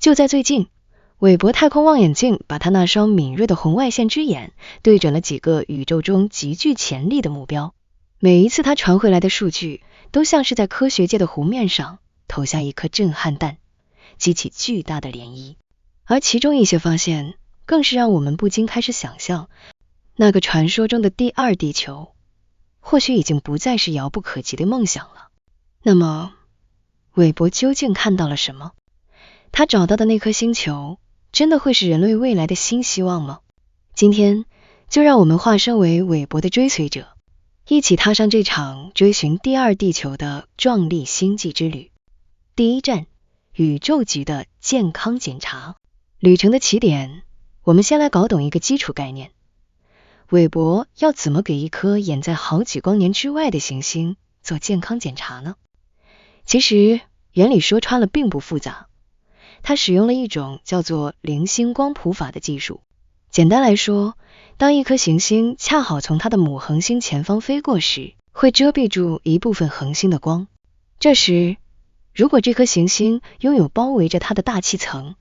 就在最近，韦伯太空望远镜把他那双敏锐的红外线之眼对准了几个宇宙中极具潜力的目标。每一次他传回来的数据，都像是在科学界的湖面上投下一颗震撼弹，激起巨大的涟漪。而其中一些发现，更是让我们不禁开始想象，那个传说中的第二地球，或许已经不再是遥不可及的梦想了。那么，韦伯究竟看到了什么？他找到的那颗星球，真的会是人类未来的新希望吗？今天，就让我们化身为韦伯的追随者，一起踏上这场追寻第二地球的壮丽星际之旅。第一站，宇宙局的健康检查。旅程的起点，我们先来搞懂一个基础概念。韦伯要怎么给一颗远在好几光年之外的行星做健康检查呢？其实原理说穿了并不复杂，他使用了一种叫做零星光谱法的技术。简单来说，当一颗行星恰好从它的母恒星前方飞过时，会遮蔽住一部分恒星的光。这时，如果这颗行星拥有包围着它的大气层，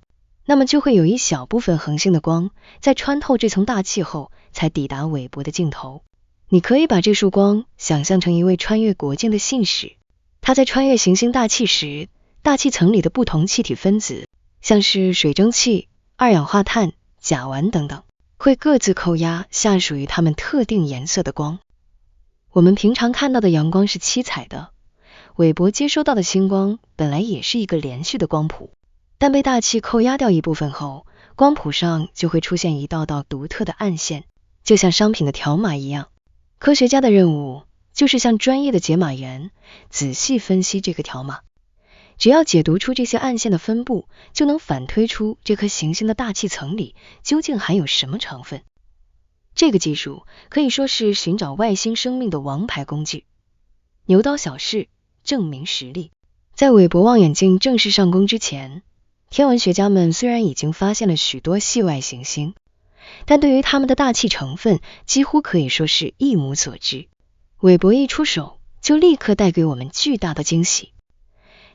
那么就会有一小部分恒星的光在穿透这层大气后才抵达韦伯的镜头。你可以把这束光想象成一位穿越国境的信使，他在穿越行星大气时，大气层里的不同气体分子，像是水蒸气、二氧化碳、甲烷等等，会各自扣押下属于它们特定颜色的光。我们平常看到的阳光是七彩的，韦伯接收到的星光本来也是一个连续的光谱，但被大气扣押掉一部分后，光谱上就会出现一道道独特的暗线，就像商品的条码一样。科学家的任务就是像专业的解码员，仔细分析这个条码。只要解读出这些暗线的分布，就能反推出这颗行星的大气层里究竟含有什么成分。这个技术可以说是寻找外星生命的王牌工具。牛刀小试，证明实力。在韦伯望远镜正式上工之前，天文学家们虽然已经发现了许多系外行星，但对于它们的大气成分几乎可以说是一无所知。韦伯一出手，就立刻带给我们巨大的惊喜。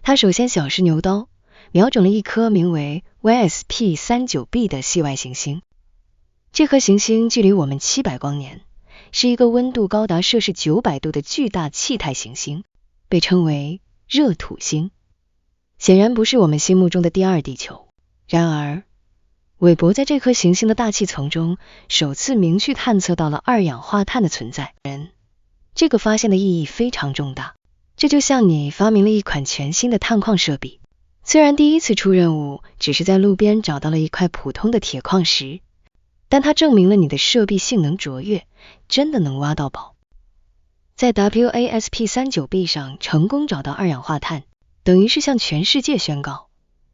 他首先小试牛刀，瞄准了一颗名为 YSP39b 的系外行星。这颗行星距离我们700光年，是一个温度高达摄氏900度的巨大气态行星，被称为热土星。显然不是我们心目中的第二地球。然而，韦伯在这颗行星的大气层中首次明确探测到了二氧化碳的存在。这个发现的意义非常重大，这就像你发明了一款全新的探矿设备，虽然第一次出任务只是在路边找到了一块普通的铁矿石，但它证明了你的设备性能卓越，真的能挖到宝。在 WASP39b 上成功找到二氧化碳，等于是向全世界宣告，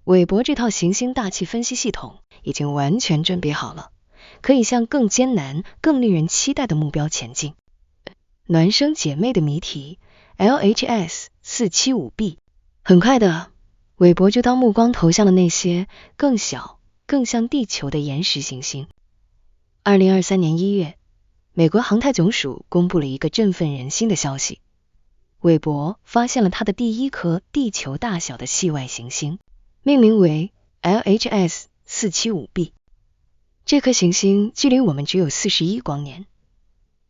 韦伯这套行星大气分析系统已经完全准备好了，可以向更艰难、更令人期待的目标前进。孪生姐妹的谜题 LHS475b。 很快的，韦伯就将目光投向了那些更小、更像地球的岩石行星。2023年1月，美国航太总署公布了一个振奋人心的消息，韦伯发现了他的第一颗地球大小的系外行星，命名为 LHS475b。 这颗行星距离我们只有41光年，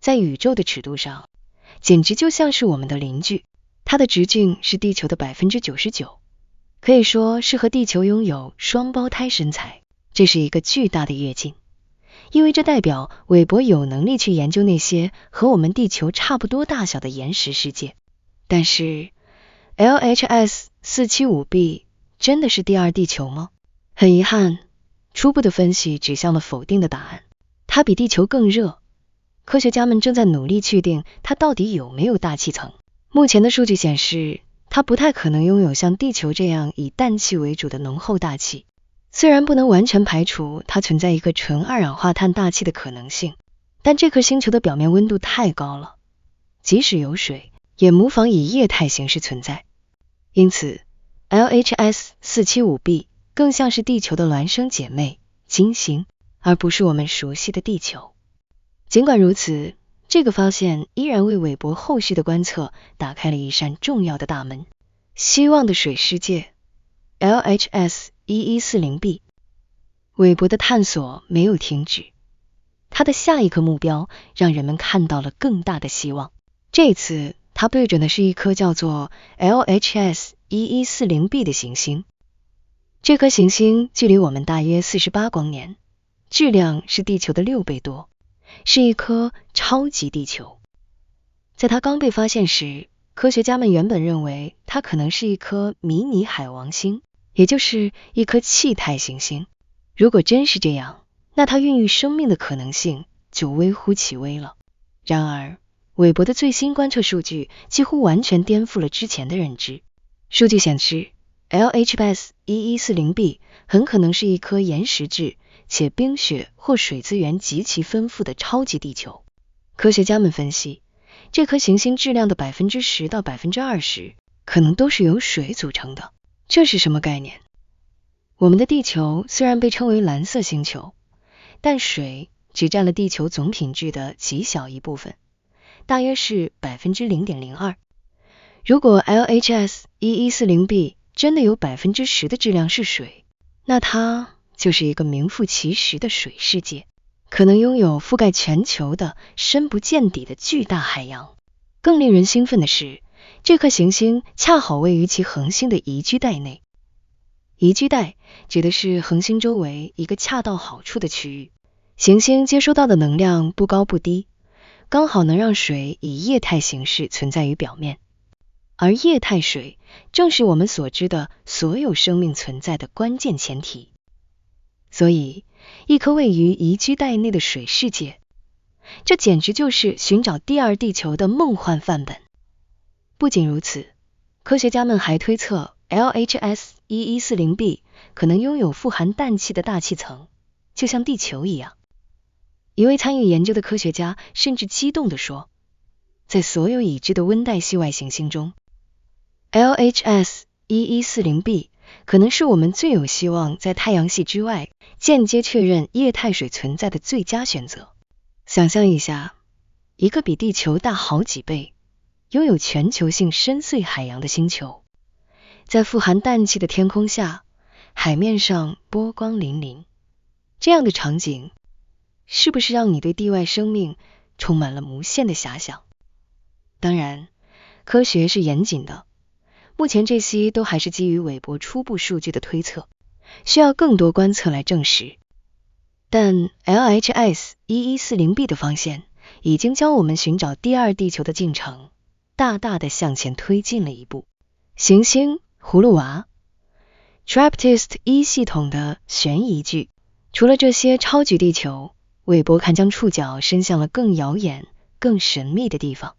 在宇宙的尺度上简直就像是我们的邻居。它的直径是地球的 99%， 可以说是和地球拥有双胞胎身材。这是一个巨大的跃进，因为这代表韦伯有能力去研究那些和我们地球差不多大小的岩石世界。但是 LHS475b 真的是第二地球吗？很遗憾，初步的分析指向了否定的答案。它比地球更热，科学家们正在努力确定它到底有没有大气层。目前的数据显示，它不太可能拥有像地球这样以氮气为主的浓厚大气。虽然不能完全排除它存在一个纯二氧化碳大气的可能性，但这颗星球的表面温度太高了，即使有水，也无妨以液态形式存在。因此 LHS475b 更像是地球的孪生姐妹金星，而不是我们熟悉的地球。尽管如此，这个发现依然为韦伯后续的观测打开了一扇重要的大门。希望的水世界 LHS 1140b。韦伯的探索没有停止，他的下一个目标让人们看到了更大的希望。这次他对准的是一颗叫做 LHS 1140b 的行星。这颗行星距离我们大约48光年，质量是地球的6倍多，是一颗超级地球。在它刚被发现时，科学家们原本认为它可能是一颗迷你海王星，也就是一颗气态行星。如果真是这样，那它孕育生命的可能性就微乎其微了。然而，韦伯的最新观测数据几乎完全颠覆了之前的认知。数据显示，LHS 1140b 很可能是一颗岩石质且冰雪或水资源极其丰富的超级地球。科学家们分析，这颗行星质量的 10% 到 20% 可能都是由水组成的。这是什么概念？我们的地球虽然被称为蓝色星球，但水只占了地球总品质的极小一部分，大约是 0.02%。如果 LHS 1140b 真的有 10% 的质量是水，那它就是一个名副其实的水世界，可能拥有覆盖全球的深不见底的巨大海洋。更令人兴奋的是，这颗行星恰好位于其恒星的宜居带内。宜居带指的是恒星周围一个恰到好处的区域，行星接收到的能量不高不低，刚好能让水以液态形式存在于表面。而液态水正是我们所知的所有生命存在的关键前提。所以，一颗位于宜居带内的水世界，这简直就是寻找第二地球的梦幻范本。不仅如此，科学家们还推测LHS 1140b 可能拥有富含氮气的大气层，就像地球一样。一位参与研究的科学家甚至激动地说，在所有已知的温带系外行星中， LHS 1140b 可能是我们最有希望在太阳系之外间接确认液态水存在的最佳选择。想象一下，一个比地球大好几倍，拥有全球性深邃海洋的星球，在富含氮气的天空下，海面上波光粼粼。这样的场景，是不是让你对地外生命充满了无限的遐想？当然，科学是严谨的，目前这些都还是基于韦伯初步数据的推测，需要更多观测来证实。但 LHS 1140b 的方向已经将我们寻找第二地球的进程大大的向前推进了一步。行星葫芦娃 TRAPPIST-1 系统的悬疑剧。除了这些超级地球，韦伯还将触角伸向了更遥远、更神秘的地方。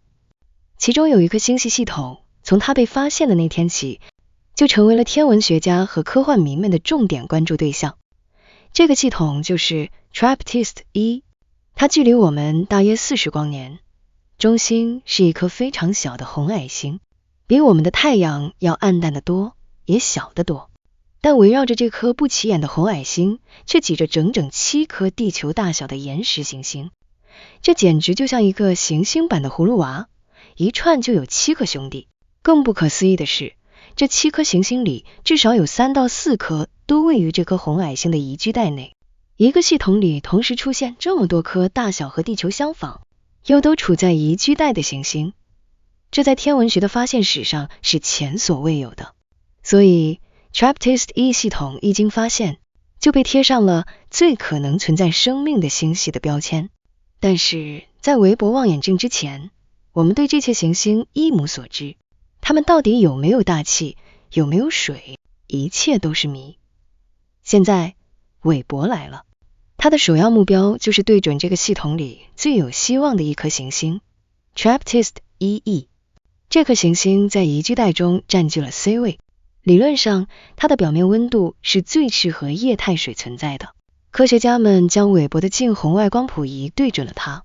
其中有一颗星系系统，从它被发现的那天起，就成为了天文学家和科幻迷们的重点关注对象。这个系统就是 TRAPPIST-1， 它距离我们大约40光年，中心是一颗非常小的红矮星，比我们的太阳要暗淡得多，也小得多。但围绕着这颗不起眼的红矮星，却挤着整整7颗地球大小的岩石行星。这简直就像一个行星版的葫芦娃，一串就有7个兄弟。更不可思议的是，这7颗行星里至少有3到4颗都位于这颗红矮星的宜居带内。一个系统里同时出现这么多颗大小和地球相仿，又都处在宜居带的行星，这在天文学的发现史上是前所未有的。所以TRAPPIST-1 系统一经发现，就被贴上了最可能存在生命的星系的标签。但是在韦伯望远镜之前，我们对这些行星一无所知，它们到底有没有大气，有没有水，一切都是谜。现在韦伯来了，他的首要目标就是对准这个系统里最有希望的一颗行星 TRAPPIST-1e。 这颗行星在宜居带中占据了 C 位，理论上它的表面温度是最适合液态水存在的。科学家们将韦伯的近红外光谱仪对准了它，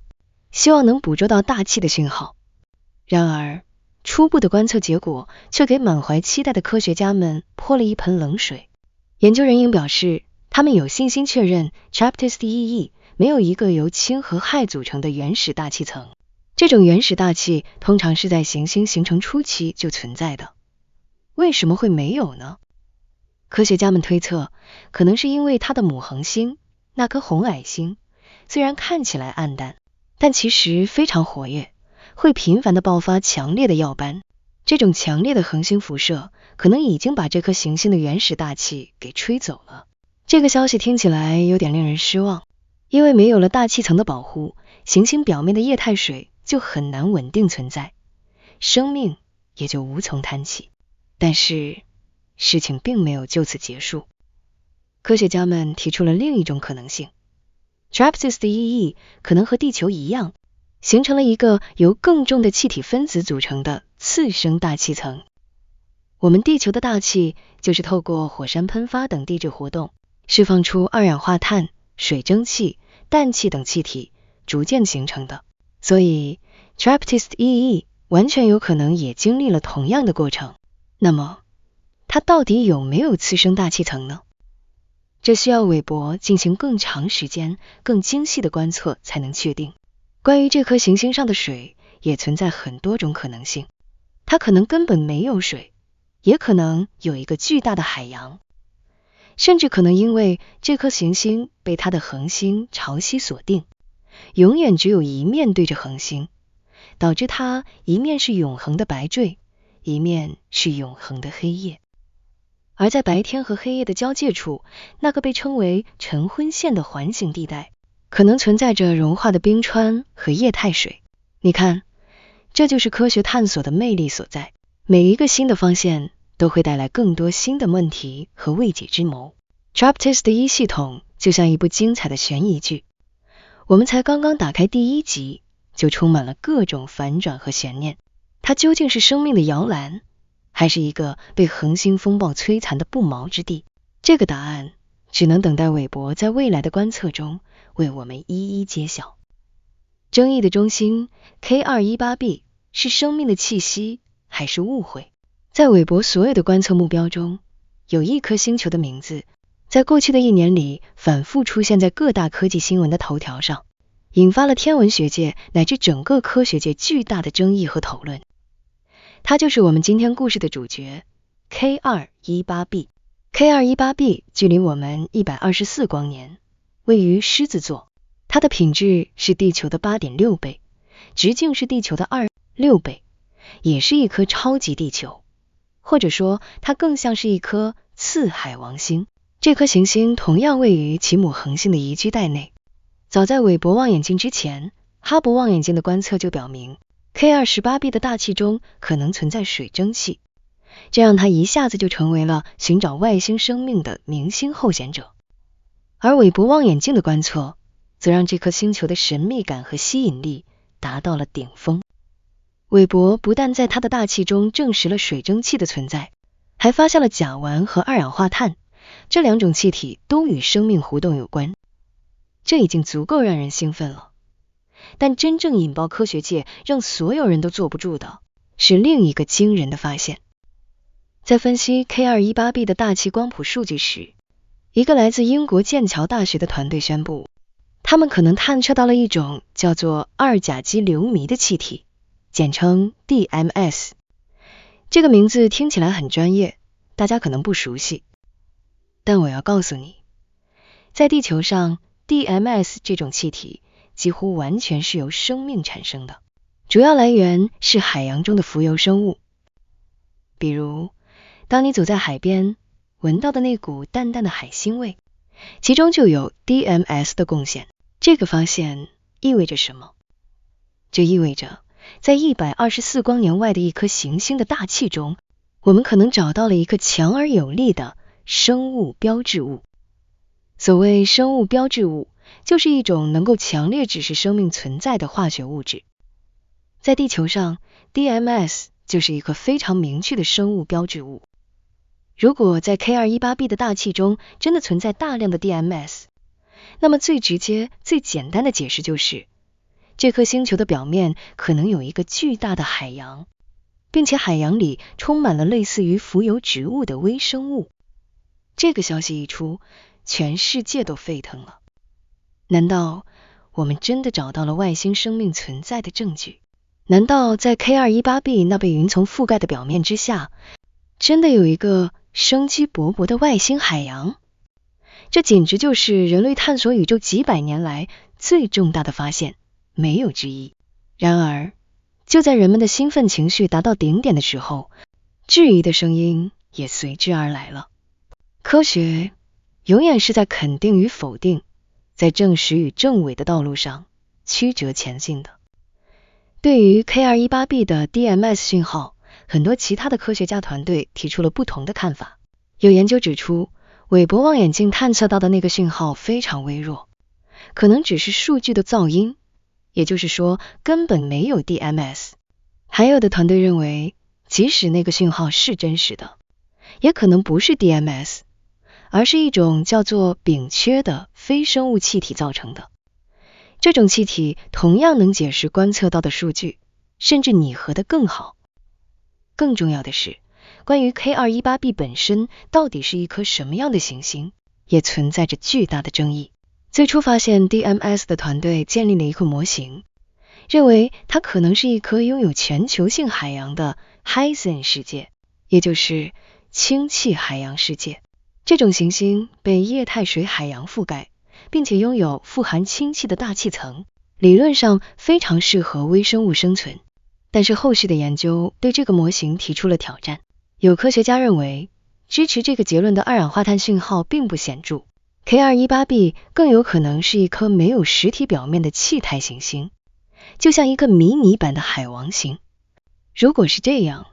希望能捕捉到大气的讯号。然而初步的观测结果却给满怀期待的科学家们泼了一盆冷水。研究人员表示，他们有信心确认 TRAPPIST-1e 没有一个由氢和氦组成的原始大气层。这种原始大气通常是在行星形成初期就存在的。为什么会没有呢？科学家们推测，可能是因为它的母恒星，那颗红矮星，虽然看起来暗淡，但其实非常活跃，会频繁地爆发强烈的耀斑。这种强烈的恒星辐射可能已经把这颗行星的原始大气给吹走了。这个消息听起来有点令人失望，因为没有了大气层的保护，行星表面的液态水就很难稳定存在，生命也就无从谈起。但是事情并没有就此结束，科学家们提出了另一种可能性。TRAPPIST-EE 可能和地球一样，形成了一个由更重的气体分子组成的次生大气层。我们地球的大气就是透过火山喷发等地质活动，释放出二氧化碳、水蒸气、氮气等气体，逐渐形成的。所以 TRAPPIST-EE 完全有可能也经历了同样的过程。那么它到底有没有次生大气层呢？这需要韦伯进行更长时间、更精细的观测才能确定。关于这颗行星上的水，也存在很多种可能性。它可能根本没有水，也可能有一个巨大的海洋，甚至可能因为这颗行星被它的恒星潮汐锁定，永远只有一面对着恒星，导致它一面是永恒的白坠，一面是永恒的黑夜。而在白天和黑夜的交界处，那个被称为晨昏线的环形地带，可能存在着融化的冰川和液态水。你看，这就是科学探索的魅力所在。每一个新的发现都会带来更多新的问题和未解之谋。TRAPPIST-E 系统就像一部精彩的悬疑剧，我们才刚刚打开第1集，就充满了各种反转和悬念。它究竟是生命的摇篮，还是一个被恒星风暴摧残的不毛之地？这个答案只能等待韦伯在未来的观测中为我们一一揭晓。争议的中心 K218b 是生命的气息还是误会？在韦伯所有的观测目标中，有一颗星球的名字在过去的1年里反复出现在各大科技新闻的头条上，引发了天文学界乃至整个科学界巨大的争议和讨论。它就是我们今天故事的主角 K218b。 K218b 距离我们124光年，位于狮子座，它的品质是地球的 8.6 倍，直径是地球的26倍，也是一颗超级地球，或者说它更像是一颗次海王星。这颗行星同样位于其母恒星的宜居带内。早在韦伯望远镜之前，哈勃望远镜的观测就表明K218b 的大气中可能存在水蒸气，这让它一下子就成为了寻找外星生命的明星候选者。而韦伯望远镜的观测则让这颗星球的神秘感和吸引力达到了顶峰。韦伯不但在它的大气中证实了水蒸气的存在，还发现了甲烷和二氧化碳，这2种气体都与生命活动有关。这已经足够让人兴奋了。但真正引爆科学界让所有人都坐不住的是另一个惊人的发现。在分析 K218b 的大气光谱数据时，一个来自英国剑桥大学的团队宣布，他们可能探测到了一种叫做二甲基硫醚的气体，简称 DMS。 这个名字听起来很专业，大家可能不熟悉，但我要告诉你，在地球上 DMS 这种气体几乎完全是由生命产生的，主要来源是海洋中的浮游生物。比如，当你走在海边，闻到的那股淡淡的海腥味，其中就有 DMS 的贡献。这个发现意味着什么？这意味着，在124光年外的一颗行星的大气中，我们可能找到了一个强而有力的生物标志物。所谓生物标志物，就是一种能够强烈指示生命存在的化学物质。在地球上 ，DMS 就是一个非常明确的生物标志物。如果在 K218b 的大气中真的存在大量的 DMS， 那么最直接、最简单的解释就是，这颗星球的表面可能有一个巨大的海洋，并且海洋里充满了类似于浮游植物的微生物。这个消息一出，全世界都沸腾了。难道我们真的找到了外星生命存在的证据？难道在 K218b 那被云层覆盖的表面之下，真的有一个生机勃勃的外星海洋。这简直就是人类探索宇宙几百年来最重大的发现，没有之一。然而，就在人们的兴奋情绪达到顶点的时候，质疑的声音也随之而来了。科学永远是在肯定与否定，在证实与证伪的道路上曲折前进的。对于 K218b 的 DMS 讯号，很多其他的科学家团队提出了不同的看法。有研究指出，韦伯望远镜探测到的那个讯号非常微弱，可能只是数据的噪音，也就是说根本没有 DMS。 还有的团队认为，即使那个讯号是真实的，也可能不是 DMS， 而是一种叫做丙炔的非生物气体造成的。这种气体同样能解释观测到的数据，甚至拟合得更好。更重要的是，关于 K218b 本身到底是一颗什么样的行星，也存在着巨大的争议。最初发现 DMS 的团队建立了一个模型，认为它可能是一颗拥有全球性海洋的 Hyson 世界，也就是氢气海洋世界。这种行星被液态水海洋覆盖，并且拥有富含氢气的大气层，理论上非常适合微生物生存。但是后续的研究对这个模型提出了挑战。有科学家认为，支持这个结论的二氧化碳讯号并不显著， K218b 更有可能是一颗没有实体表面的气态行星，就像一个迷你版的海王星。如果是这样，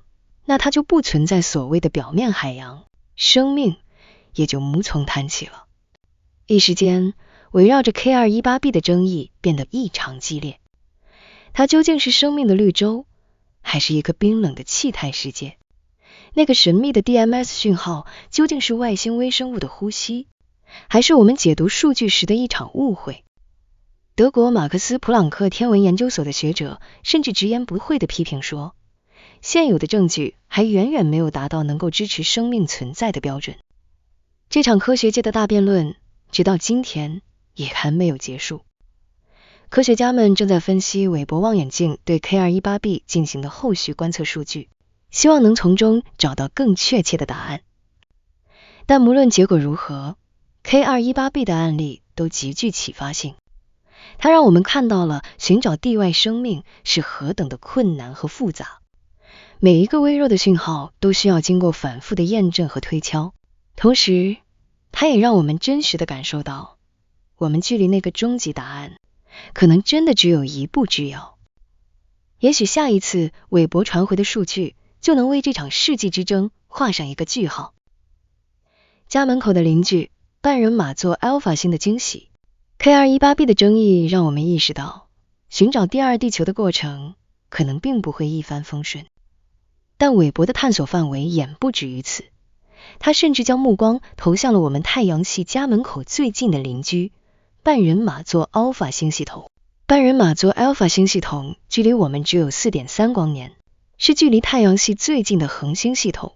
那它就不存在所谓的表面海洋，生命也就无从谈起了。一时间，围绕着 K218b 的争议变得异常激烈。它究竟是生命的绿洲，还是一个冰冷的气态世界？那个神秘的 DMS 讯号究竟是外星微生物的呼吸，还是我们解读数据时的一场误会？德国马克思普朗克天文研究所的学者甚至直言不讳地批评说，现有的证据还远远没有达到能够支持生命存在的标准。这场科学界的大辩论直到今天也还没有结束。科学家们正在分析韦伯望远镜对 K218b 进行的后续观测数据，希望能从中找到更确切的答案。但无论结果如何， K218b 的案例都极具启发性。它让我们看到了寻找地外生命是何等的困难和复杂。每一个微弱的讯号都需要经过反复的验证和推敲，同时它也让我们真实地感受到，我们距离那个终极答案可能真的只有一步之遥。也许下一次韦伯传回的数据就能为这场世纪之争画上一个句号。家门口的邻居，半人马座 Alpha 星的惊喜。K218b 的争议让我们意识到，寻找第二地球的过程可能并不会一帆风顺。但韦伯的探索范围远不止于此，他甚至将目光投向了我们太阳系家门口最近的邻居，半人马座 Alpha 星系统。半人马座 Alpha 星系统距离我们只有 4.3 光年，是距离太阳系最近的恒星系统。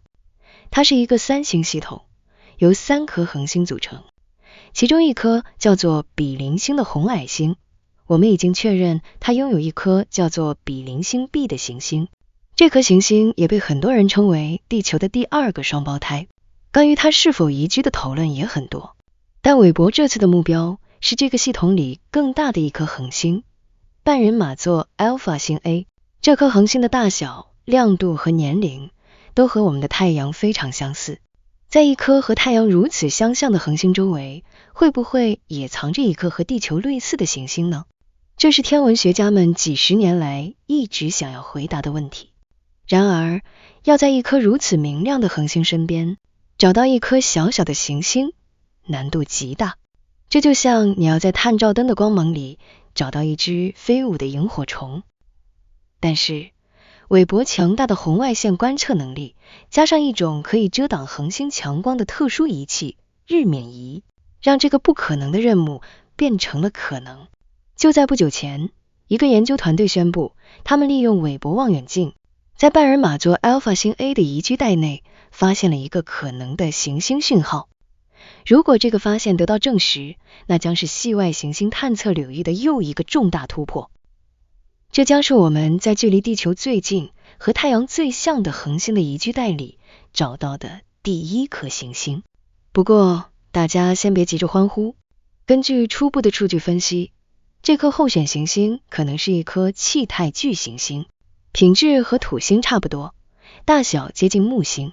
它是一个三星系统，由3颗恒星组成，其中一颗叫做比邻星的红矮星，我们已经确认它拥有一颗叫做比邻星 B 的行星。这颗行星也被很多人称为地球的第二个双胞胎，关于它是否宜居的讨论也很多。但韦伯这次的目标是这个系统里更大的一颗恒星，半人马座 Alpha 星 A。 这颗恒星的大小、亮度和年龄都和我们的太阳非常相似。在一颗和太阳如此相像的恒星周围，会不会也藏着一颗和地球类似的行星呢？这是天文学家们几十年来一直想要回答的问题。然而，要在一颗如此明亮的恒星身边找到一颗小小的行星，难度极大。这就像你要在探照灯的光芒里找到一只飞舞的萤火虫。但是，韦伯强大的红外线观测能力，加上一种可以遮挡恒星强光的特殊仪器日冕仪，让这个不可能的任务变成了可能。就在不久前，一个研究团队宣布，他们利用韦伯望远镜在半人马座 Alpha 星 A 的宜居带内发现了一个可能的行星讯号。如果这个发现得到证实，那将是系外行星探测领域的又一个重大突破。这将是我们在距离地球最近和太阳最像的恒星的宜居带里找到的第1颗行星。不过大家先别急着欢呼，根据初步的数据分析，这颗候选行星可能是一颗气态巨行星，品质和土星差不多，大小接近木星。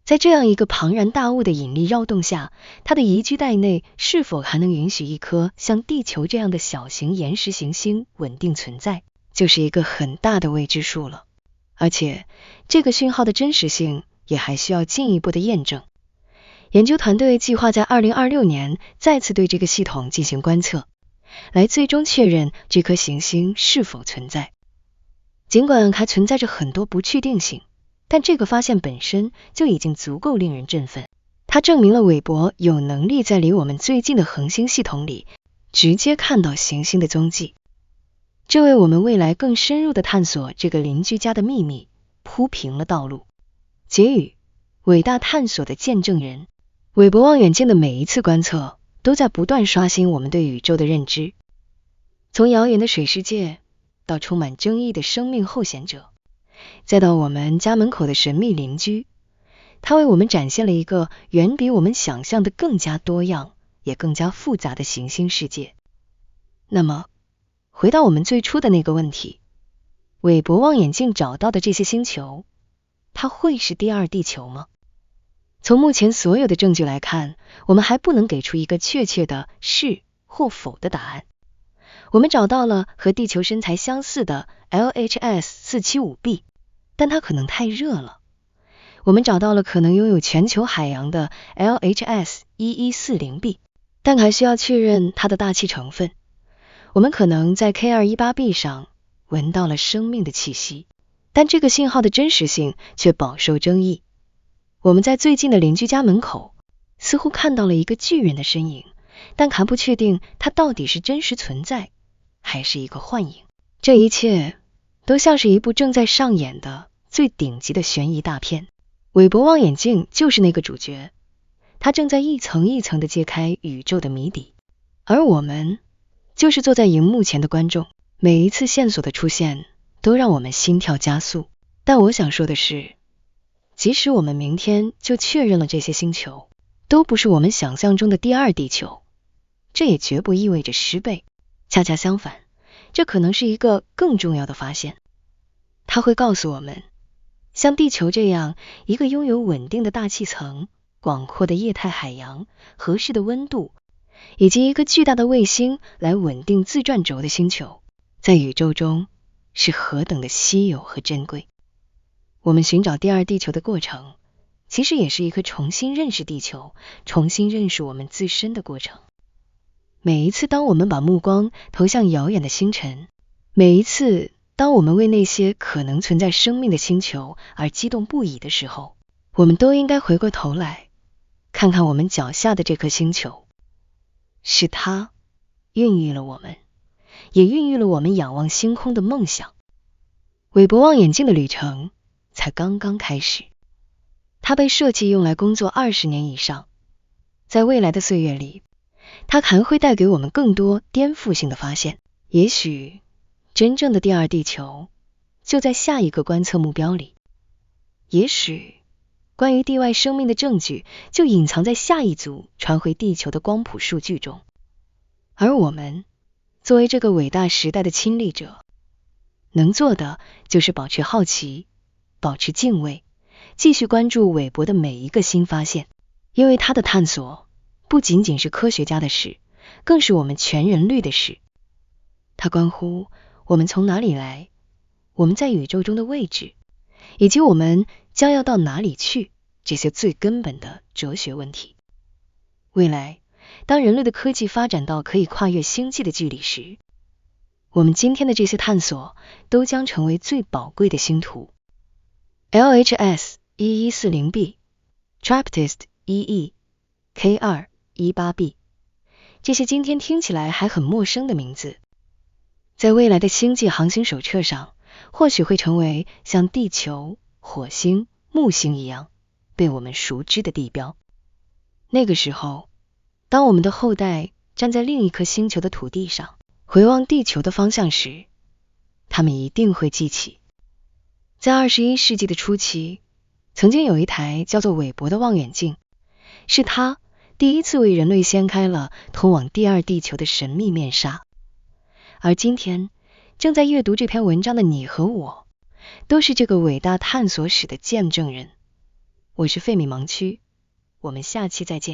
在这样一个庞然大物的引力绕动下，它的宜居带内是否还能允许一颗像地球这样的小型岩石行星稳定存在，就是一个很大的未知数了。而且这个讯号的真实性也还需要进一步的验证。研究团队计划在2026年再次对这个系统进行观测，来最终确认这颗行星是否存在。尽管还存在着很多不确定性，但这个发现本身就已经足够令人振奋。它证明了韦伯有能力在离我们最近的恒星系统里直接看到行星的踪迹，这为我们未来更深入的探索这个邻居家的秘密铺平了道路。结语：伟大探索的见证人。韦伯望远镜的每一次观测都在不断刷新我们对宇宙的认知，从遥远的水世界到充满争议的生命候选者，再到我们家门口的神秘邻居，它为我们展现了一个远比我们想象的更加多样也更加复杂的行星世界。那么回到我们最初的那个问题，韦伯望远镜找到的这些星球，它会是第2地球吗？从目前所有的证据来看，我们还不能给出一个确切的是或否的答案。我们找到了和地球身材相似的 LHS-475b， 但它可能太热了。我们找到了可能拥有全球海洋的 LHS-1140b， 但还需要确认它的大气成分。我们可能在 K218b 上闻到了生命的气息，但这个信号的真实性却饱受争议。我们在最近的邻居家门口似乎看到了一个巨人的身影，但还不确定它到底是真实存在还是一个幻影。这一切都像是一部正在上演的最顶级的悬疑大片。韦伯望远镜就是那个主角，它正在一层一层地揭开宇宙的谜底，而我们就是坐在荧幕前的观众。每一次线索的出现都让我们心跳加速。但我想说的是，即使我们明天就确认了这些星球都不是我们想象中的第2地球，这也绝不意味着失败。恰恰相反，这可能是一个更重要的发现。它会告诉我们，像地球这样一个拥有稳定的大气层、广阔的液态海洋、合适的温度，以及一个巨大的卫星来稳定自转轴的星球，在宇宙中是何等的稀有和珍贵。我们寻找第2地球的过程，其实也是一个重新认识地球、重新认识我们自身的过程。每一次当我们把目光投向遥远的星辰，每一次当我们为那些可能存在生命的星球而激动不已的时候，我们都应该回过头来，看看我们脚下的这颗星球。是它孕育了我们，也孕育了我们仰望星空的梦想。韦伯望远镜的旅程才刚刚开始，它被设计用来工作20年以上，在未来的岁月里，它还会带给我们更多颠覆性的发现。也许真正的第2地球就在下一个观测目标里，也许关于地外生命的证据就隐藏在下一组传回地球的光谱数据中。而我们作为这个伟大时代的亲历者，能做的就是保持好奇，保持敬畏，继续关注韦伯的每一个新发现，因为他的探索不仅仅是科学家的事，更是我们全人类的事。它关乎我们从哪里来，我们在宇宙中的位置，以及我们将要到哪里去，这些最根本的哲学问题。未来，当人类的科技发展到可以跨越星际的距离时，我们今天的这些探索都将成为最宝贵的星图。LHS-1140b、TRAPPIST-1e、K218b， 这些今天听起来还很陌生的名字，在未来的星际航行手册上，或许会成为像地球、火星、木星一样被我们熟知的地标。那个时候，当我们的后代站在另一颗星球的土地上，回望地球的方向时，他们一定会记起，在21世纪的初期，曾经有一台叫做韦伯的望远镜，是它第一次为人类掀开了通往第二地球的神秘面纱。而今天正在阅读这篇文章的你和我，都是这个伟大探索史的见证人。我是费米盲区，我们下期再见。